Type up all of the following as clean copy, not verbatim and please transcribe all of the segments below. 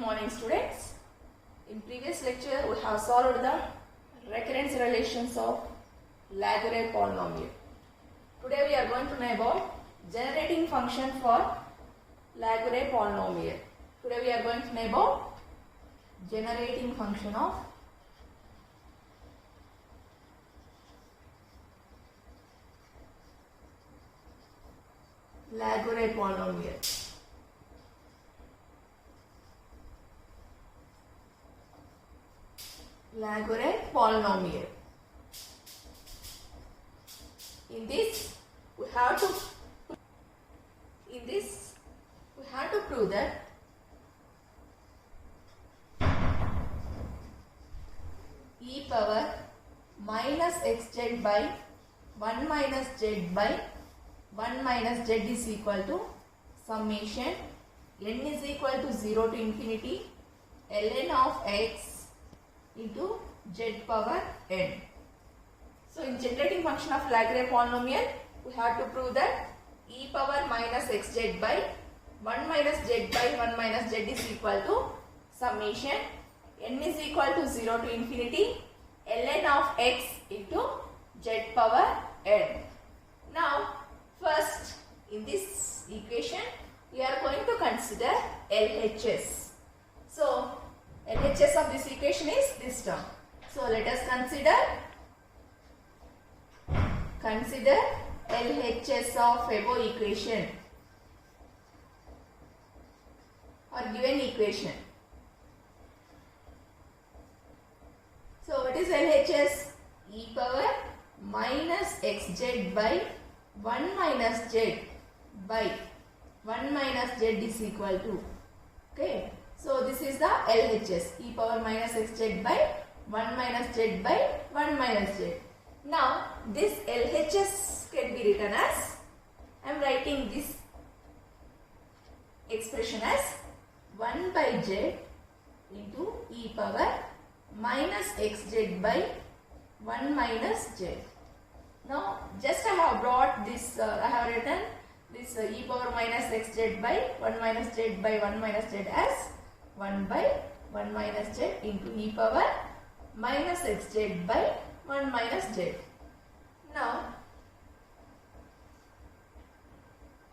morning, students. In previous lecture we have solved the recurrence relations of Lagrange polynomial. Today we are going to know about generating function for Lagrange polynomial. Today we are going to know about generating function of Lagrange polynomial. Lagrange polynomial. In this we have to prove that e power minus xz by 1 minus z by 1 minus z is equal to summation n is equal to 0 to infinity ln of x into z power n. So in generating function of Lagrange polynomial, we have to prove that e power minus xz by 1 minus z by 1 minus z is equal to summation n is equal to 0 to infinity ln of x into z power n. Now first in this equation we are going to consider LHS. So LHS of this equation is this term. So let us consider LHS of above equation or given equation. So what is LHS? E power minus xz by 1 minus z by 1 minus z is equal to, okay. So this is the LHS, e power minus xz by 1 minus z by 1 minus z. Now this LHS can be written as, I am writing this expression as 1 by z into e power minus xz by 1 minus z. Now just I have brought this, I have written this e power minus xz by 1 minus z by 1 minus z as 1 by 1 minus z into e power minus xz by 1 minus z. Now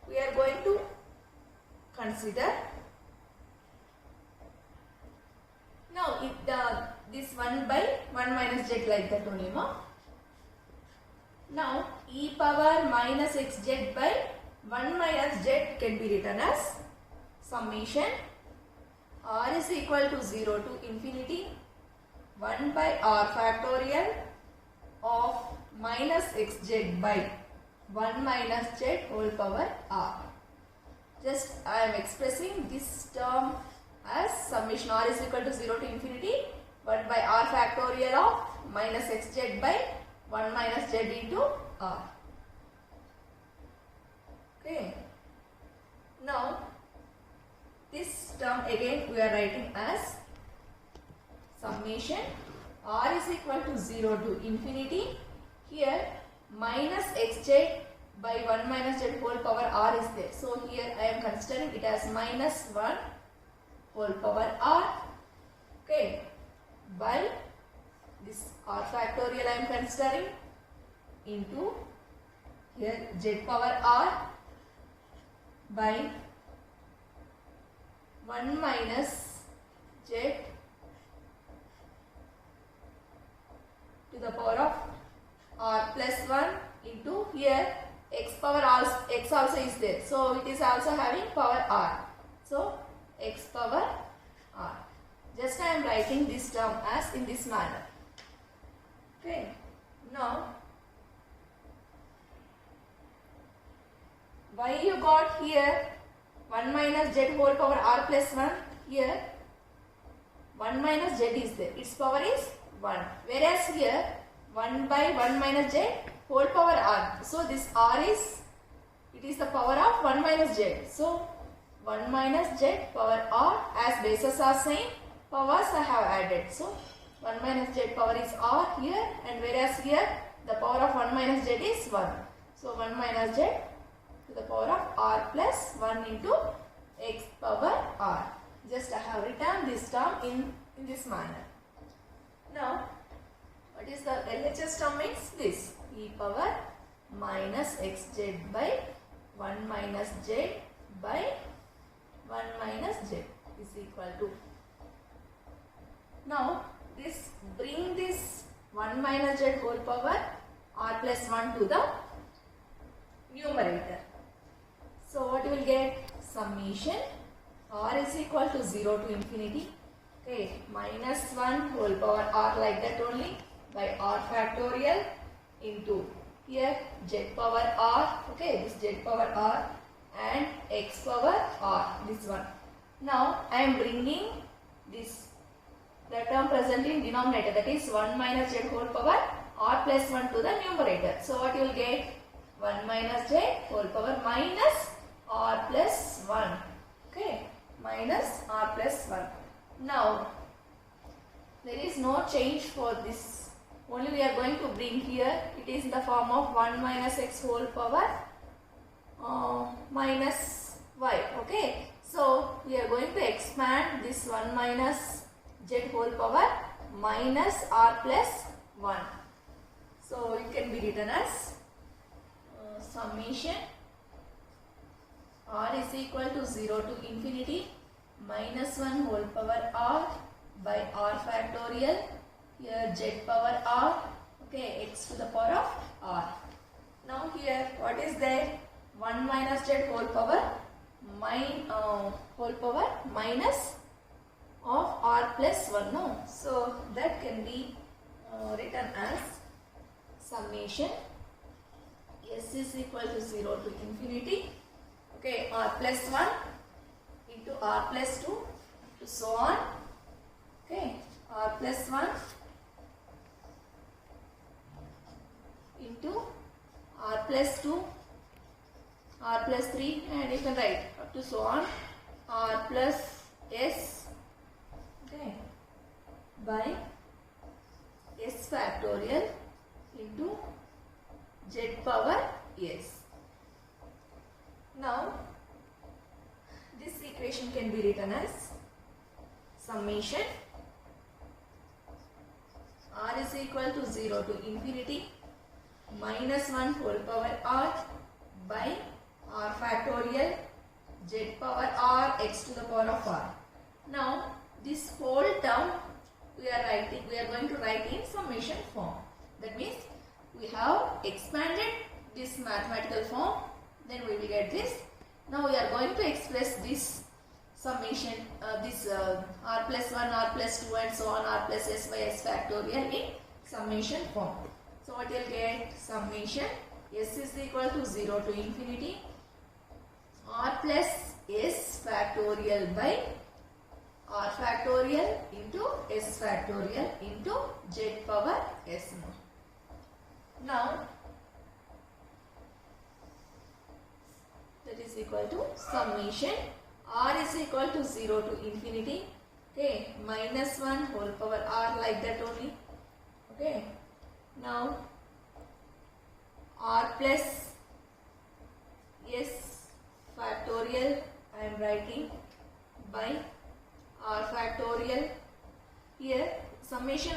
we are going to consider, now if this 1 by 1 minus z like that only, no? Now e power minus xz by 1 minus z can be written as summation r is equal to 0 to infinity 1 by r factorial of minus xz by 1 minus z whole power r. Just I am expressing this term as summation r is equal to 0 to infinity 1 by r factorial of minus xz by 1 minus z into r. Okay. Now this term again we are writing as summation r is equal to 0 to infinity. Here minus xz by 1 minus z whole power r is there. So here I am considering it as minus 1 whole power r. Okay. By this r factorial I am considering into here z power r by 1 minus z to the power of r plus 1 into here x power x also is there. So it is also having power r. So x power r. Just I am writing this term as in this manner. Okay. Now why you got here 1 minus z whole power r plus 1? Here 1 minus z is there, its power is 1, whereas here 1 by 1 minus z whole power r. So this r is, it is the power of 1 minus z. So 1 minus z power r, as bases are same, powers I have added. So 1 minus z power is r here, and whereas here the power of 1 minus z is 1. So 1 minus z to the power of r plus 1 into x power r. Just I have written this term in this manner. Now, what is the LHS term means? This e power minus xz by 1 minus z by 1 minus z is equal to. Now, this bring this 1 minus z whole power r plus 1 to the numerator. So, what you will get? Summation r is equal to 0 to infinity. Okay, minus 1 whole power r like that only by r factorial into here z power r. Okay, this z power r and x power r, this one. Now, I am bringing this, the term present in denominator, that is 1 minus z whole power r plus 1 to the numerator. So, what you will get? 1 minus z whole power minus r plus 1. Okay, minus r plus 1. Now, there is no change for this. Only we are going to bring here, it is in the form of 1 minus x whole power minus y. Okay, so we are going to expand this 1 minus z whole power minus r plus 1. So, it can be written as summation r is equal to 0 to infinity minus 1 whole power r by r factorial, here z power r, okay, x to the power of r. Now here what is there? 1 minus z whole power minus of r plus 1, no? So that can be written as summation s is equal to 0 to infinity, okay, r plus 1 into r plus 2 to so on, okay, r plus 1 into r plus 2, r plus 3, and you can write up to so on, r plus s, okay, by s factorial into z power s. Now, this equation can be written as summation r is equal to 0 to infinity minus 1 whole power r by r factorial z power r x to the power of r. Now, this whole term we are going to write in summation form. That means we have expanded this mathematical form, then we will get this. Now we are going to express this summation, this r plus 1, r plus 2 and so on, r plus s by s factorial in summation form. So what you will get? Summation s is equal to 0 to infinity r plus s factorial by r factorial into s factorial into z power s. Now, that is equal to summation r is equal to 0 to infinity, okay, minus 1 whole power r like that only, okay. Now, r plus s factorial I am writing by r factorial. Here summation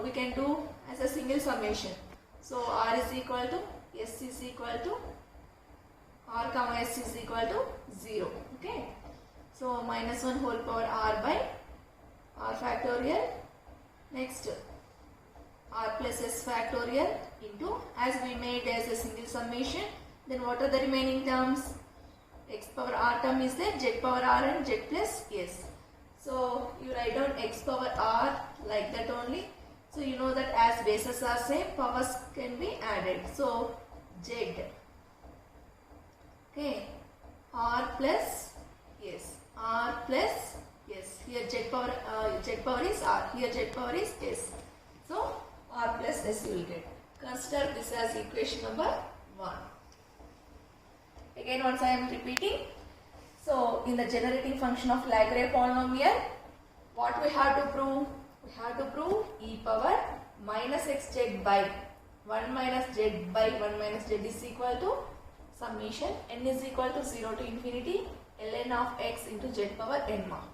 we can do as a single summation. So r is equal to s is equal to r comma s is equal to 0. Okay. So minus 1 whole power r by r factorial. Next r plus s factorial into, as we made as a single summation, then what are the remaining terms? X power r term is there, z power r and z plus s. So you write down x power r like that only. So you know that as bases are same, powers can be added. So z, okay, r plus s, r plus s. Here z power is r, here z power is s. So r plus s you will get. Consider this as equation number 1. Again, once I am repeating. So in the generating function of Lagrave polynomial, what we have to prove? We have to prove e power minus xz by 1 minus z by 1 minus z is equal to summation n is equal to 0 to infinity ln of x into z power n mod.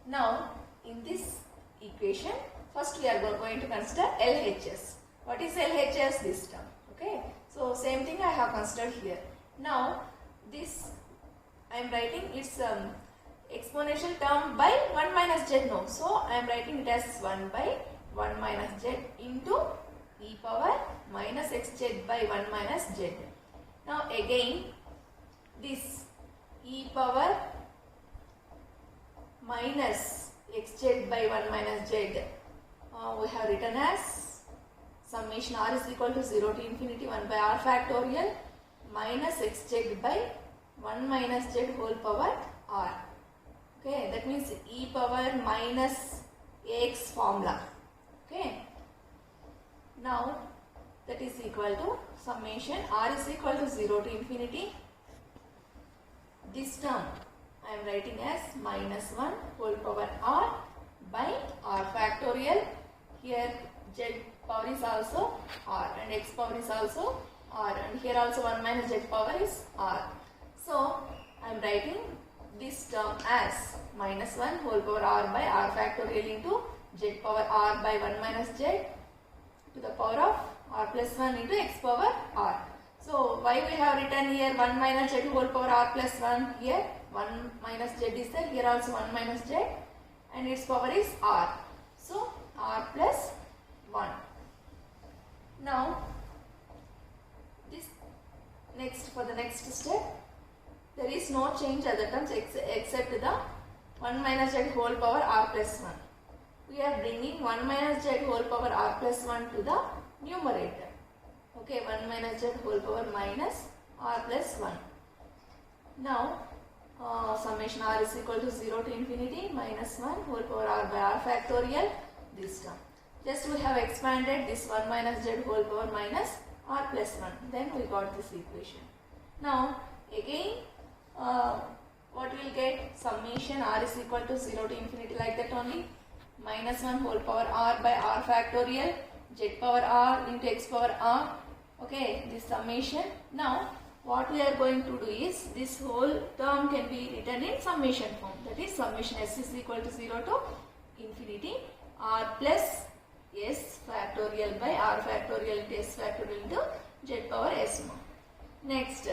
Now in this equation, first we are going to consider LHS. What is LHS? This term. Okay. So same thing I have considered here. Now this I am writing its exponential term by 1 minus z. No. So I am writing it as 1 by 1 minus z into e power minus xz by 1 minus z. Now again this e power minus xz by 1 minus z we have written as summation r is equal to 0 to infinity 1 by r factorial minus xz by 1 minus z whole power r. Okay, that means e power minus ax formula. Okay, now that is equal to summation r is equal to 0 to infinity. This term I am writing as minus 1 whole power r by r factorial. Here z power is also r and x power is also r, and here also 1 minus z power is r. So I am writing this term as minus 1 whole power r by r factorial into z power r by 1 minus z to the power of r plus 1 into x power r. So why we have written here 1 minus z whole power r plus 1, here 1 minus z is there, here also 1 minus z, and its power is r. So r plus 1. Now this next, for the next step, there is no change other terms except the 1 minus z whole power r plus 1. We are bringing 1 minus z whole power r plus 1 to the numerator. Okay, 1 minus z whole power minus r plus 1. Now summation r is equal to 0 to infinity minus 1 whole power r by r factorial, this term. Just we have expanded this 1 minus z whole power minus r plus 1. Then we got this equation. Now again what we will get? Summation r is equal to 0 to infinity, like that only, minus 1 whole power r by r factorial z power r into x power r. Okay, this summation. Now what we are going to do is, this whole term can be written in summation form. That is summation s is equal to 0 to infinity r plus s factorial by r factorial into s factorial into z power s more. Next,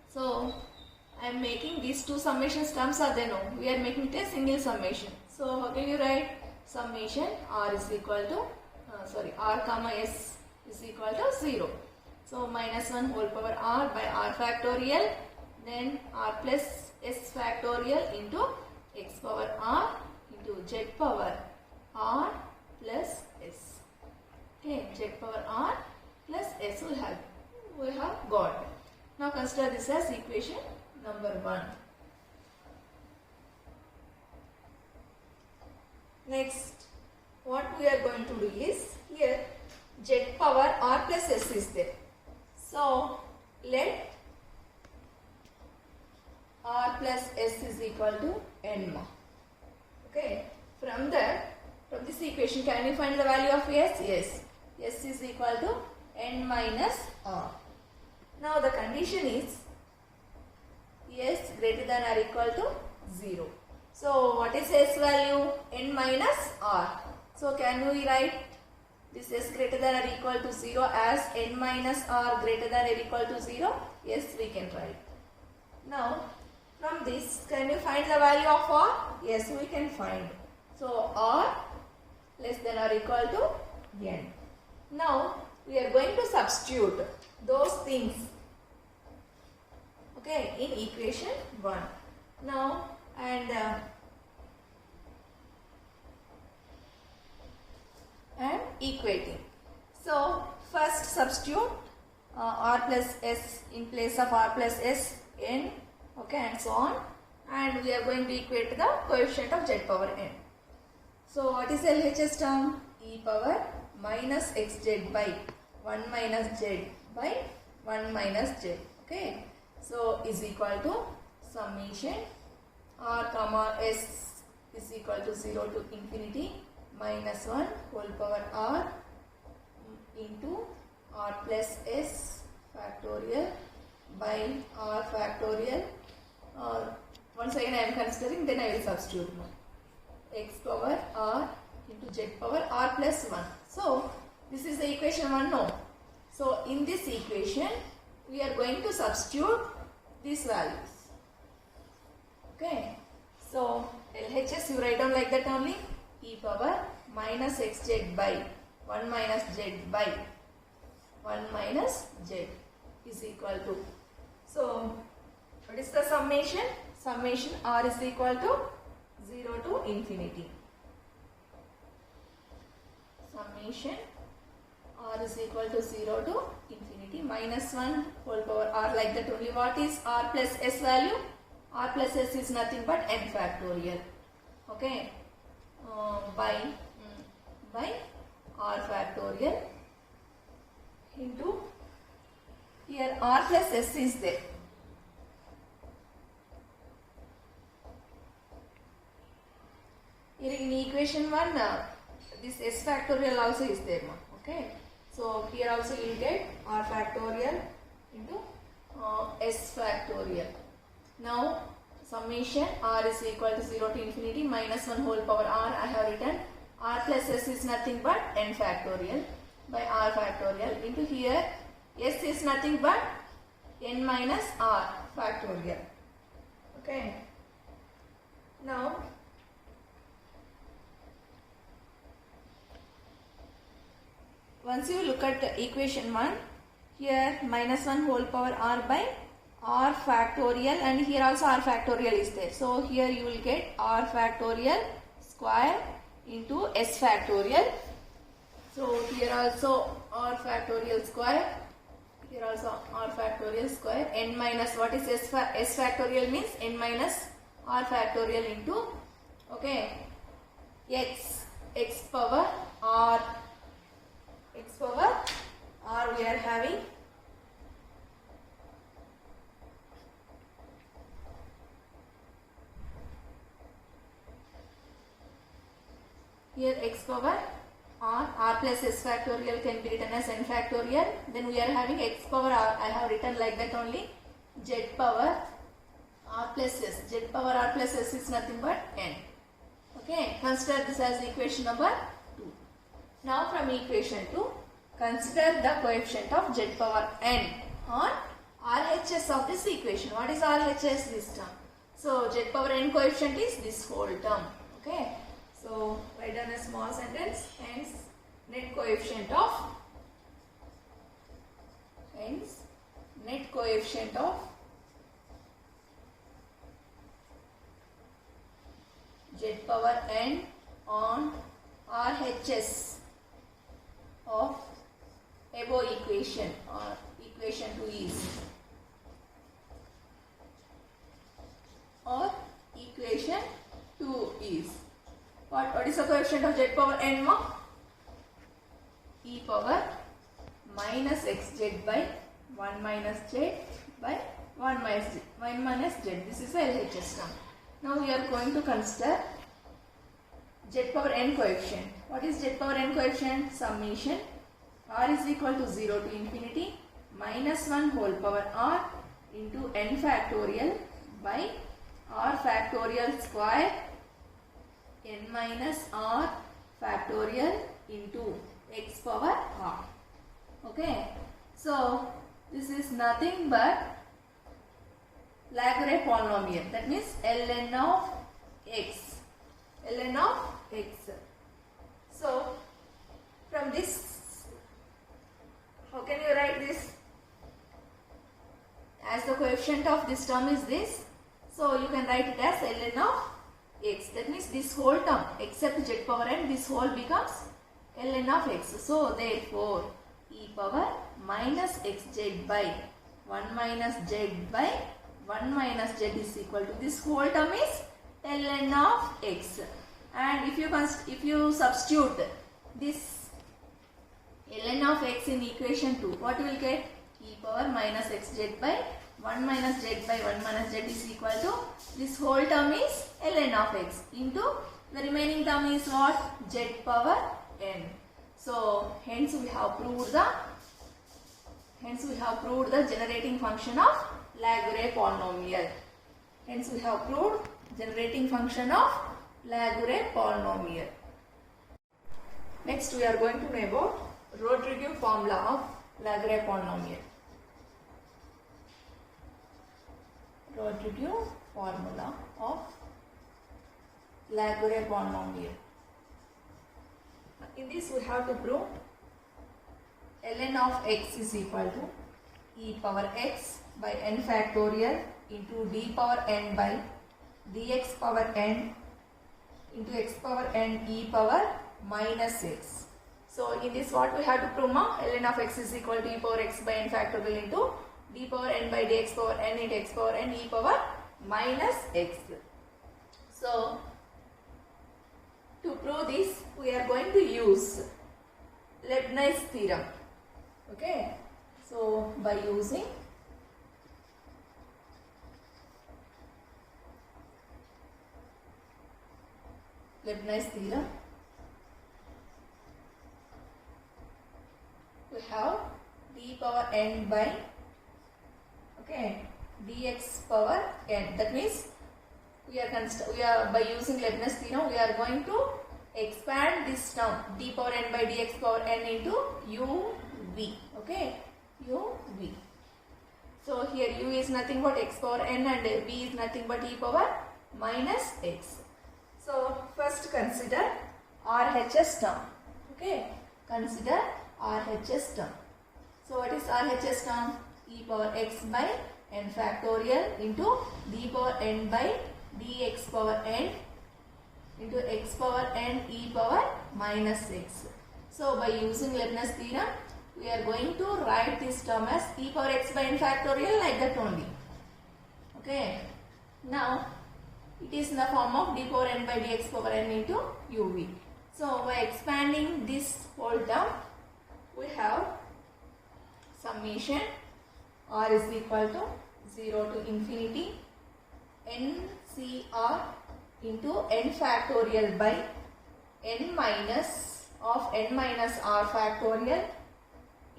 so I am making these two summation terms are there. No, we are making it a single summation. So how can you write? Summation r is equal to r comma s is equal to 0. So minus 1 whole power r by r factorial, then r plus s factorial into x power r into z power r plus s. Okay, z power r plus s we have got. Now consider this as equation number 1. Next, what we are going to do is, here z power r plus s is there. So let r plus s is equal to n. Okay, from this equation, can we find the value of s? Yes, s is equal to n minus r. Now the condition is s greater than or equal to 0. So what is s value? N minus r. So can we write this s greater than or equal to 0 as n minus r greater than or equal to 0? Yes, we can write. Now from this, can you find the value of r? Yes, we can find. So r less than or equal to n. Now we are going to substitute those things, okay, in equation 1. Now and equating. So first substitute r plus s in place of r plus s, n, okay, and so on, and we are going to equate the coefficient of z power n. So what is LHS term? E power minus xz by 1 minus z by 1 minus z. Okay, so is equal to summation r comma s is equal to 0 to infinity minus 1 whole power r into r plus s factorial by r factorial Once again I am considering, then I will substitute now. X power r into z power r plus 1. So this is the equation 1 no. So in this equation we are going to substitute these values. Okay. So LHS you write down like that only. E power minus xz by 1 minus z by 1 minus z is equal to. So what is the summation? Summation r is equal to 0 to infinity. Summation r is equal to 0 to infinity minus 1 whole power r like that only. What is r plus s value? R plus s is nothing but n factorial. Okay. By r factorial into here r plus s is there. Here in equation 1 this s factorial also is there. Okay. So here also you will get r factorial into s factorial. Now summation r is equal to 0 to infinity minus 1 whole power r I have written. R plus s is nothing but n factorial by r factorial into here s is nothing but n minus r factorial. Okay. Now once you look at equation 1, here minus 1 whole power r by r factorial, and here also r factorial is there. So here you will get r factorial square into s factorial. So here also r factorial square, here also r factorial square, n minus what is s factorial means n minus r factorial into, okay, x power r we are having here x power r plus s factorial can be written as n factorial. Then we are having x power r, I have written like that only, z power r plus s. Z power r plus s is nothing but n. Okay, consider this as equation number 2. Now from equation 2, consider the coefficient of z power n on RHS of this equation. What is RHS? This term. So z power n coefficient is this whole term. Okay. So write down a small sentence. Hence net coefficient of z power n on RHS of above equation or equation 2 is, or equation 2 is what is the coefficient of z power n more? E power minus xz by 1 minus z by 1 minus z. This is the LHS term. Now we are going to consider z power n coefficient. What is z power n coefficient? Summation r is equal to 0 to infinity minus 1 whole power r into n factorial by r factorial square n minus r factorial into x power r. Okay. So this is nothing but Laguerre polynomial. That means ln of x. ln of x. So from this, how can you write this? As the coefficient of this term is this, so you can write it as ln of x. That means this whole term except z power n, this whole becomes ln of x. So therefore e power minus xz by 1 minus z by 1 minus z is equal to, this whole term is ln of x. And if you substitute this ln of x in equation 2, what you will get? E power minus xz by 1 minus z by 1 minus z is equal to, this whole term is ln of x into the remaining term is what? Z power n. So hence we have proved the generating function of Laguerre polynomial. Hence we have proved generating function of Laguerre polynomial. Next we are going to know about Rodriguez formula of Laguerre polynomial. Rodriguez formula of Laguerre polynomial. In this we have to prove ln of x is equal to e power x by n factorial into d power n by dx power n into x power n e power minus x. So in this what we have to prove now? Ln of x is equal to e power x by n factorial into d power n by dx power n into x power n e power minus x. So to prove this we are going to use Leibniz theorem. Okay. So by using Leibniz theorem, we have d power n by dx power n. That means we are by using Leibniz theorem we are going to expand this term d power n by dx power n into uv. Okay, uv. So here u is nothing but x power n and v is nothing but e power minus x. So first consider RHS term. Okay, consider RHS term. So what is RHS term? E power x by n factorial into d power n by dx power n into x power n e power minus x. So by using Leibniz theorem we are going to write this term as e power x by n factorial like that only. Okay. Now it is in the form of d power n by dx power n into uv. So by expanding this whole term we have summation r is equal to 0 to infinity NCR into n factorial by n minus of n minus r factorial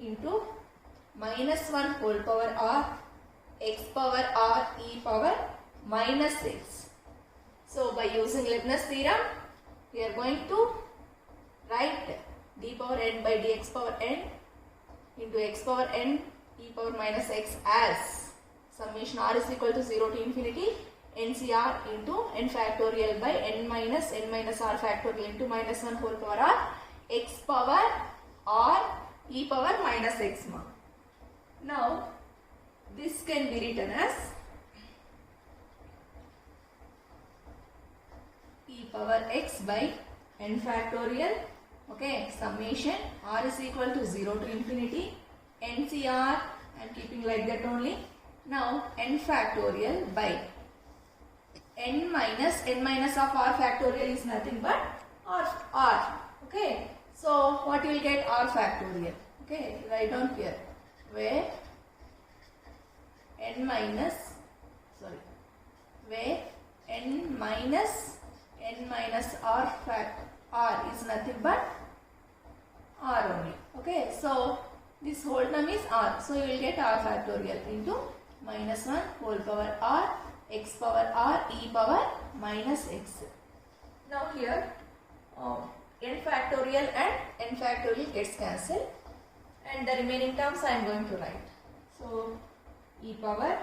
into minus 1 whole power r x power r e power minus x. So by using Leibniz theorem we are going to write d power n by dx power n into x power n e power minus x as summation r is equal to 0 to infinity NCR into n factorial by n minus r factorial into minus 1 whole power r x power r e power minus x. Now this can be written as e power x by n factorial, okay, summation r is equal to 0 to infinity NCR, I am keeping like that only. Now n factorial by n minus of r factorial is nothing but r. Okay, so what you will get? R factorial. Okay, write down here where n minus r is nothing but r only. Okay, so this whole term is r, so you will get r factorial into minus 1 whole power r x power r e power minus x. Now here n factorial and n factorial gets cancelled and the remaining terms I am going to write. So e power,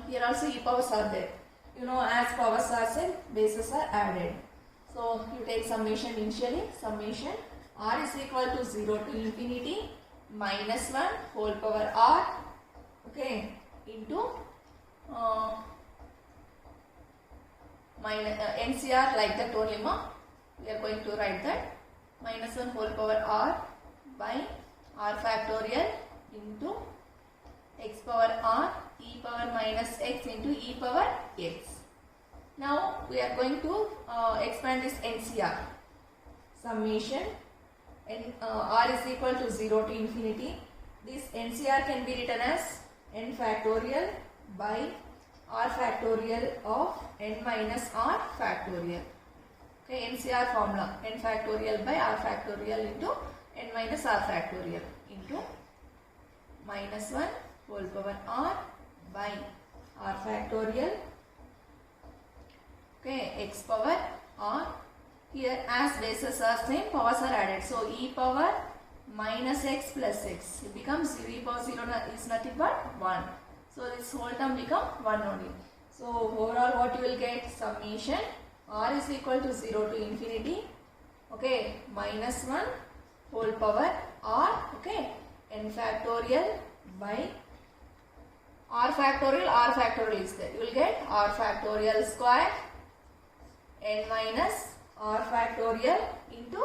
here also e powers are there. You know, as powers are said, bases are added. So you take summation initially, summation r is equal to 0 to infinity minus 1 whole power r, okay, into NCR like that only we are going to write that minus 1 whole power r by r factorial into x power r e power minus x into e power x. Now we are going to expand this NCR. Summation r is equal to 0 to infinity. This NCR can be written as n factorial by r factorial of n minus r factorial. Okay, NCR formula n factorial by r factorial into n minus r factorial into minus 1 whole power r by r factorial, okay, x power r. Here as bases are same, powers are added. So e power minus x plus x, it becomes 0. E power 0 is nothing but 1. So this whole term become 1 only. So overall what you will get, summation r is equal to 0 to infinity, okay, minus 1 whole power r, okay, n factorial by r factorial is there. You will get r factorial square n minus r factorial into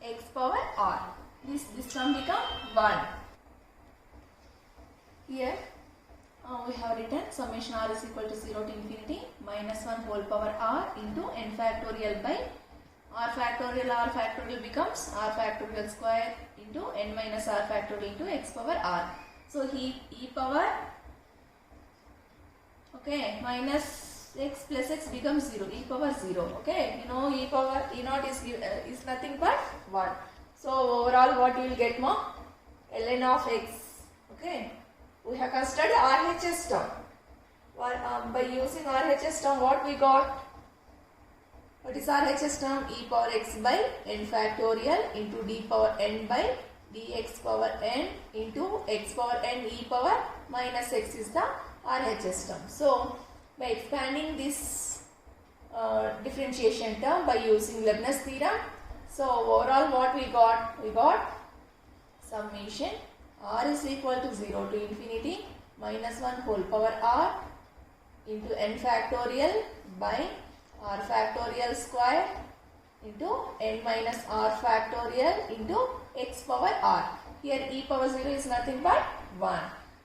x power r. This term become 1. Here we have written summation r is equal to 0 to infinity minus 1 whole power r into n factorial by r factorial becomes r factorial square into n minus r factorial into x power r. So he e power, okay, minus x plus x becomes 0, e power 0, okay. You know e power e naught is nothing but 1. So overall what you will get more, ln of x, okay. We have considered RHS term. By using RHS term, what we got? What is RHS term? E power x by n factorial into d power n by dx power n into x power n e power minus x is the RHS term. So by expanding this differentiation term by using Leibniz theorem, so overall what we got? We got summation r is equal to 0 to infinity minus 1 whole power r into n factorial by r factorial square into n minus r factorial into x power r. Here e power 0 is nothing but 1.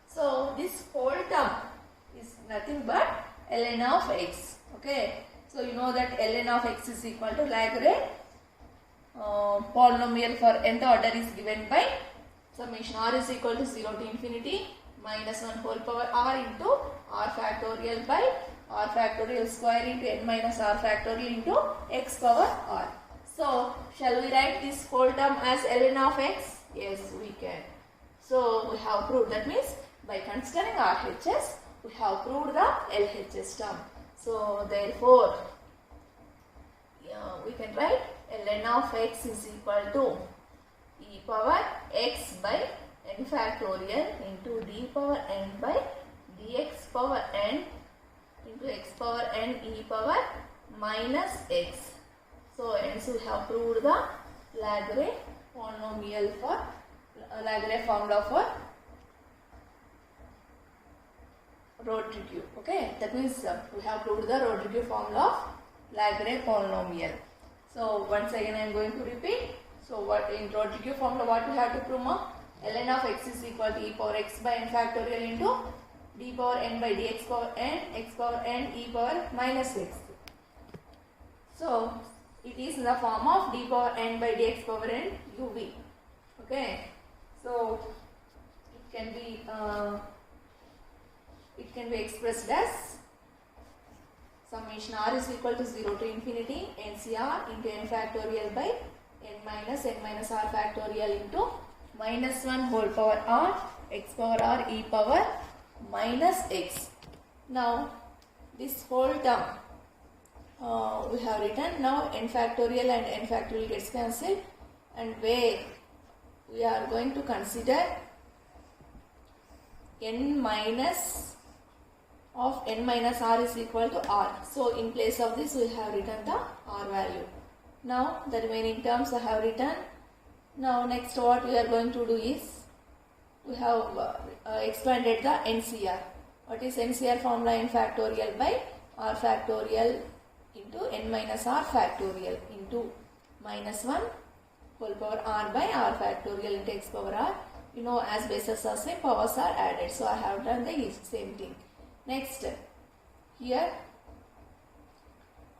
So this whole term is nothing but ln of x, okay. So you know that ln of x is equal to Lagrange polynomial for nth order is given by summation r is equal to 0 to infinity minus 1 whole power r into r factorial by r factorial square into n minus r factorial into x power r. So shall we write this whole term as ln of x? Yes, we can. So we have proved, that means by considering RHS we have proved the LHS term. So therefore we can write ln of x is equal to e power x by n factorial into d power n by dx power n into x power n e power minus x. So hence we have proved the Lagrange polynomial for Lagrange formula for Rodriguez. Okay, that means we have proved the Rodriguez formula of Lagrange polynomial. So once again I am going to repeat. So what in Rodriguez formula what we have to prove? Ln of x is equal to e power x by n factorial into d power n by dx power n x power n e power minus x. So it is in the form of d power n by dx power n uv. Okay. So it can be expressed as summation r is equal to 0 to infinity ncr into n factorial by n minus r factorial into minus 1 whole power r x power r e power minus x. Now this whole term we have written. Now n factorial and n factorial gets cancelled, and where we are going to consider n minus of n minus r is equal to r. So in place of this we have written the r value. Now the remaining terms I have written. Now next what we are going to do is we have expanded the NCR. What is NCR formula? N factorial by r factorial into n minus r factorial into minus 1 whole power r by r factorial into x power r. You know, as bases are same, powers are added. So I have done the same thing. Next, here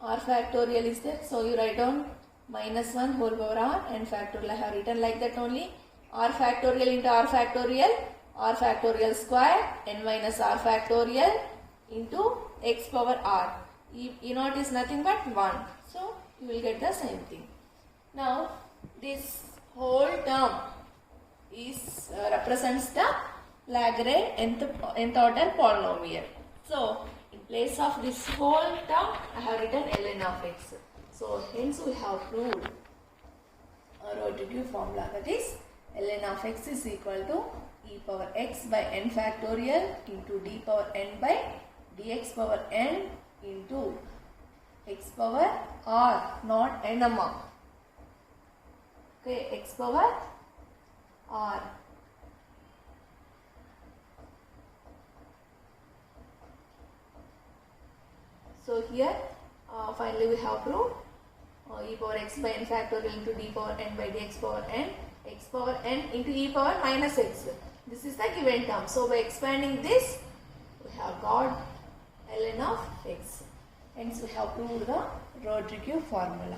r factorial is there. So you write down minus 1 whole power r n factorial. I have written like that only. R factorial into r factorial square n minus r factorial into x power r. E naught is nothing but 1. So you will get the same thing. Now this whole term is represents the Lagrange nth order polynomial. So in place of this whole term, I have written ln of x. So hence we have proved a Rodriguez formula, that is ln of x is equal to e power x by n factorial into d power n by dx power n into x power r, not n-amma. Okay, x power r. So here finally we have proved e power x by n factorial into d power n by dx power n, x power n into e power minus x. This is the given term. So by expanding this, we have got ln of x. Hence we have proved the Rodriguez formula.